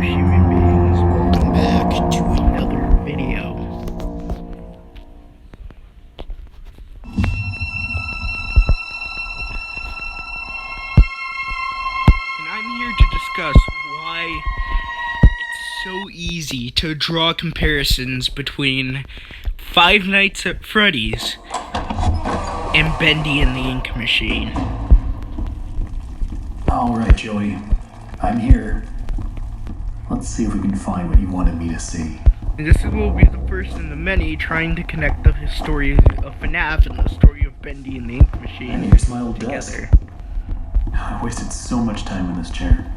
human beings, welcome back to another video. And I'm here to discuss why it's so easy to draw comparisons between Five Nights at Freddy's and Bendy and the Ink Machine. Alright, Joey. I'm here. Let's see if we can find what you wanted me to see. And this will be the first in the many trying to connect the story of FNAF and the story of Bendy and the Ink Machine And here's my old together. desk. I wasted so much time in this chair.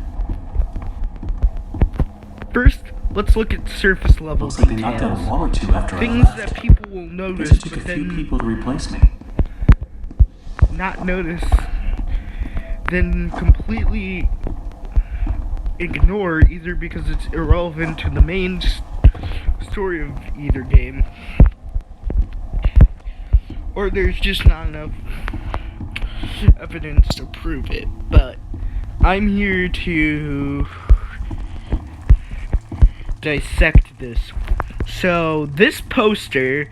First, let's look at surface level Looks like they knocked out a details. wall or two after Things I left. that people will Guess notice, it took a but few then people to replace me. not notice, then completely ignore, either because it's irrelevant to the main story of either game, or there's just not enough evidence to prove it. But I'm here to dissect this. So this poster,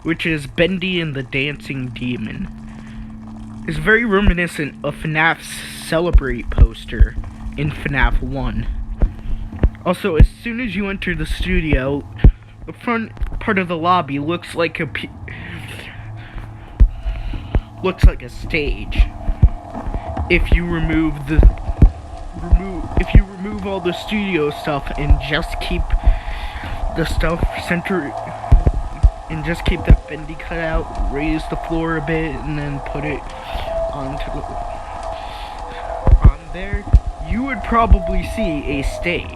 which is Bendy and the Dancing Demon, is very reminiscent of FNAF's Celebrate poster in FNAF 1. Also, as soon as you enter the studio, the front part of the lobby looks like a stage. If you remove all the studio stuff and just keep the stuff centered, and just keep that Bendy cutout, raise the floor a bit, and then put it on there, you would probably see a stage.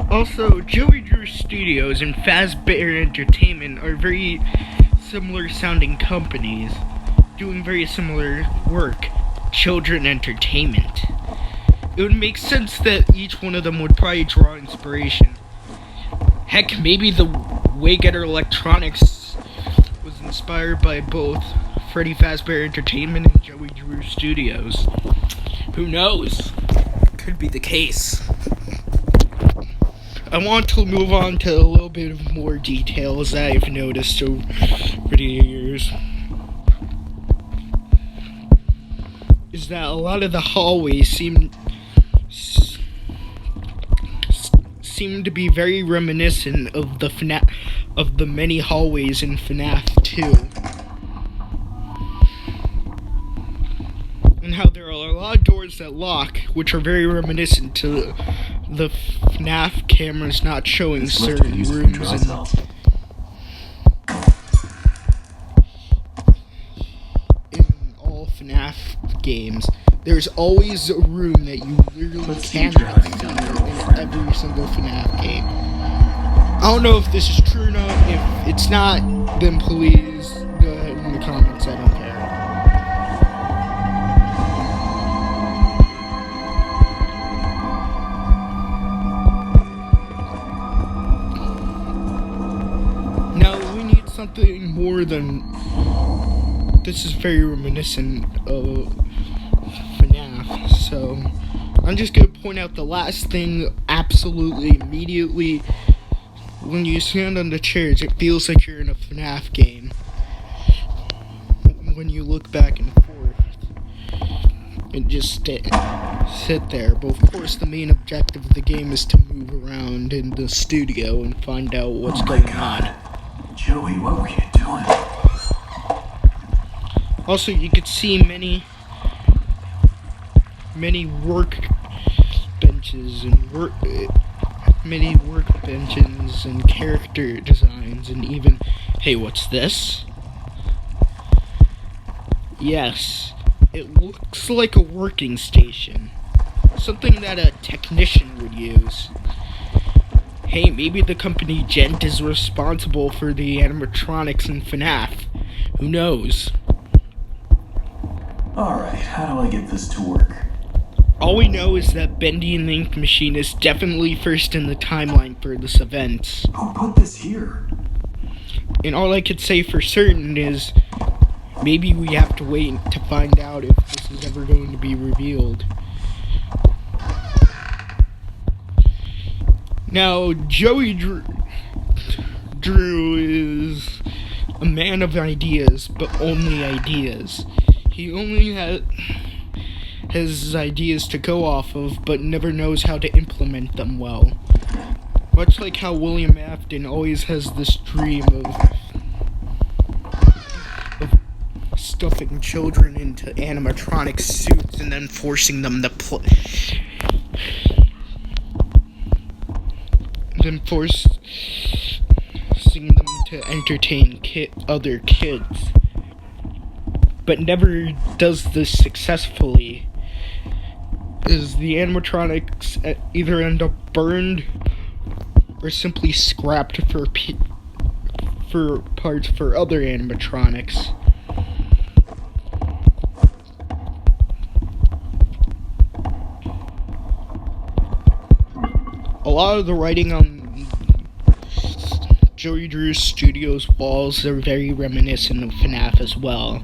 Also, Joey Drew Studios and Fazbear Entertainment are very similar sounding companies, doing very similar work. Children entertainment. It would make sense that each one of them would probably draw inspiration. Heck, maybe the Waygetter Electronics was inspired by both Freddy Fazbear Entertainment and Joey Drew Studios. Who knows? Could be the case. I want to move on to a little bit of more details that I've noticed over the years. Is that a lot of the hallways seem to be very reminiscent of the many hallways in FNAF 2. And how there are a lot of doors that lock, which are very reminiscent to the FNAF cameras not showing certain rooms in all FNAF games. There's always a room that you literally cannot see in every single FNAF game. I don't know if this is true or not. If it's not, then please go ahead in the comments. I don't care. Now, we need something more than... This is very reminiscent of FNAF, so I'm just going to point out the last thing absolutely immediately. When you stand on the chairs, it feels like you're in a FNAF game. When you look back and forth and just sit there. But of course, the main objective of the game is to move around in the studio and find out what's going on. Joey, what were you doing? Also, you could see many work benches and character designs, and even, hey, what's this? Yes, it looks like a working station. Something that a technician would use. Hey, maybe the company Gent is responsible for the animatronics in FNAF. Who knows? Alright, how do I get this to work? All we know is that Bendy and the Ink Machine is definitely first in the timeline for this event. Who put this here? And all I could say for certain is maybe we have to wait to find out if this is ever going to be revealed. Now, Joey Drew is a man of ideas, but only ideas. He only has ideas to go off of, but never knows how to implement them well. Much like how William Afton always has this dream of stuffing children into animatronic suits and then forcing them to forcing them to entertain other kids, but never does this successfully. Is the animatronics either end up burned or simply scrapped for parts for other animatronics. A lot of the writing on Joey Drew's studio's walls are very reminiscent of FNAF as well.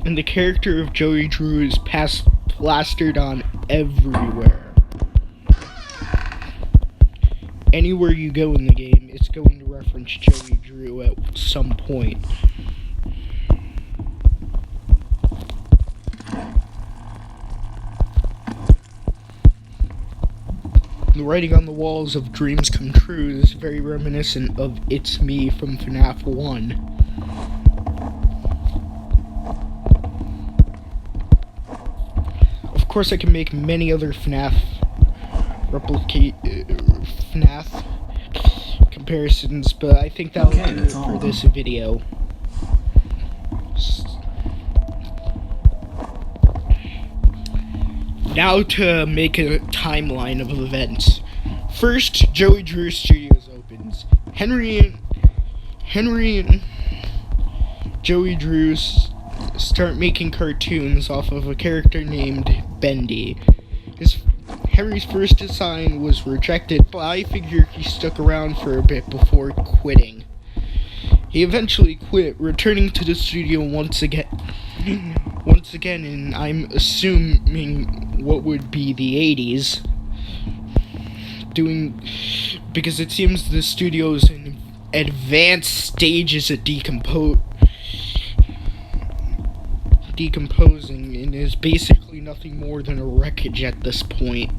And the character of Joey Drew is plastered on everywhere. Anywhere you go in the game, it's going to reference Joey Drew at some point. The writing on the walls of Dreams Come True is very reminiscent of It's Me from FNAF 1. Of course, I can make many other FNAF comparisons, but I think that'll do it for this video. Now to make a timeline of events. First, Joey Drew Studios opens. Henry and Joey Drew start making cartoons off of a character named Bendy. Henry's first design was rejected, but I figure he stuck around for a bit before quitting. He eventually quit, returning to the studio once again, and I'm assuming what would be the 80s, because it seems the studio's in advanced stages of decomposing and is basically nothing more than a wreckage at this point.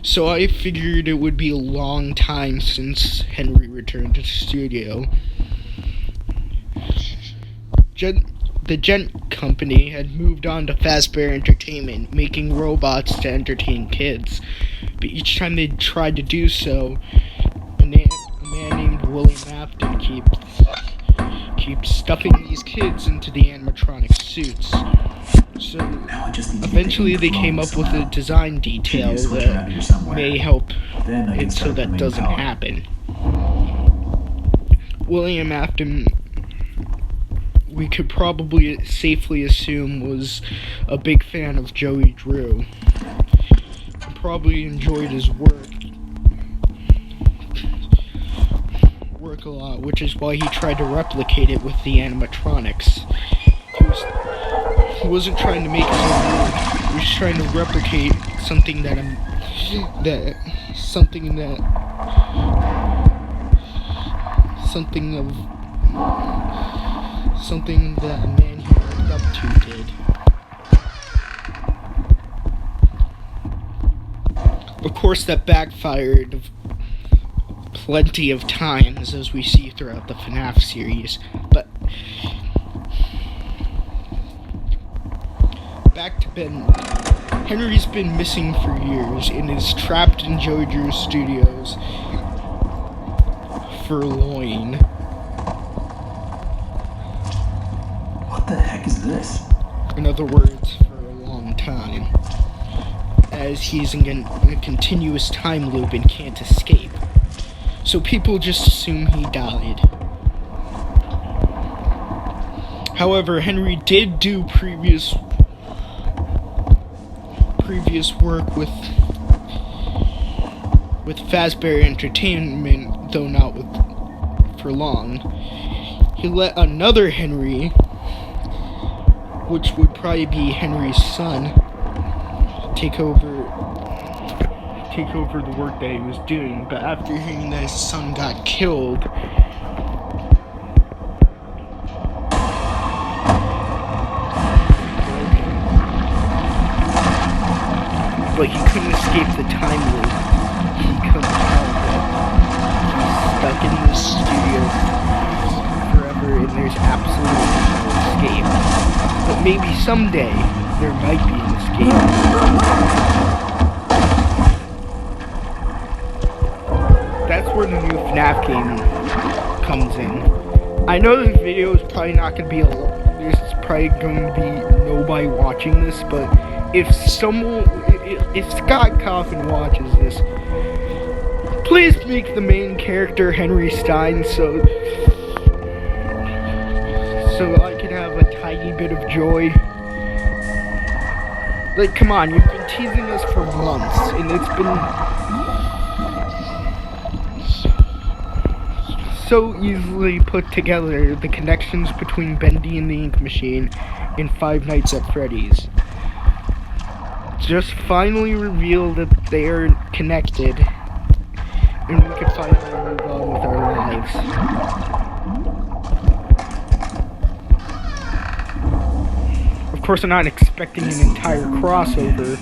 So I figured it would be a long time since Henry returned to the studio. The Gent Company had moved on to Fazbear Entertainment, making robots to entertain kids. But each time they tried to do so, a man named William Afton keeps stuffing these kids into the animatronic suits. So eventually they came up with a design detail that may help it so that doesn't happen. William Afton, we could probably safely assume, was a big fan of Joey Drew. He probably enjoyed his work a lot, which is why he tried to replicate it with the animatronics. He wasn't trying to make his own work. He was trying to replicate something that a man he looked up to did. Of course, that backfired plenty of times, as we see throughout the FNAF series. But back to Ben. Henry's been missing for years and is trapped in Joey Drew's studios for loin. What the heck is this? In other words, for a long time. As he's in a continuous time loop and can't escape. So people just assume he died. However, Henry did do previous work with Fazbear Entertainment, though not for long. He let another Henry, which would probably be Henry's son, take over the work that he was doing. But after hearing that his son got killed, but he couldn't escape the time loop. He couldn't help it. He's stuck in this studio forever, and there's absolutely no escape. But maybe someday there might be an escape. That's where the new FNAF game comes in. I know this video is probably not going to be there's probably going to be nobody watching this, but if Scott Coffin watches this, please make the main character Henry Stein so I can have a tiny bit of joy. Like, come on, you've been teasing us for months, and it's been so easily put together, the connections between Bendy and the Ink Machine in Five Nights at Freddy's. Just finally reveal that they are connected, and we can finally move on with our lives. Of course, I'm not expecting an entire crossover.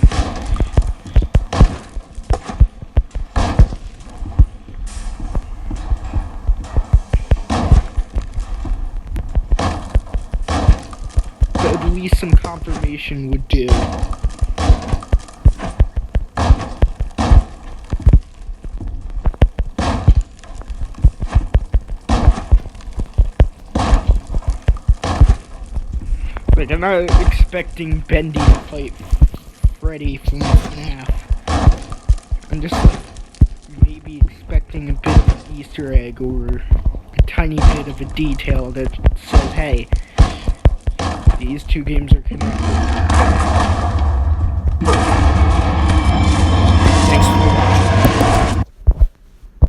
But at least some confirmation would do. Like, I'm not expecting Bendy to fight Freddy from FNAF. I'm just like, maybe expecting a bit of an Easter egg or a tiny bit of a detail that says, hey, these two games are connected.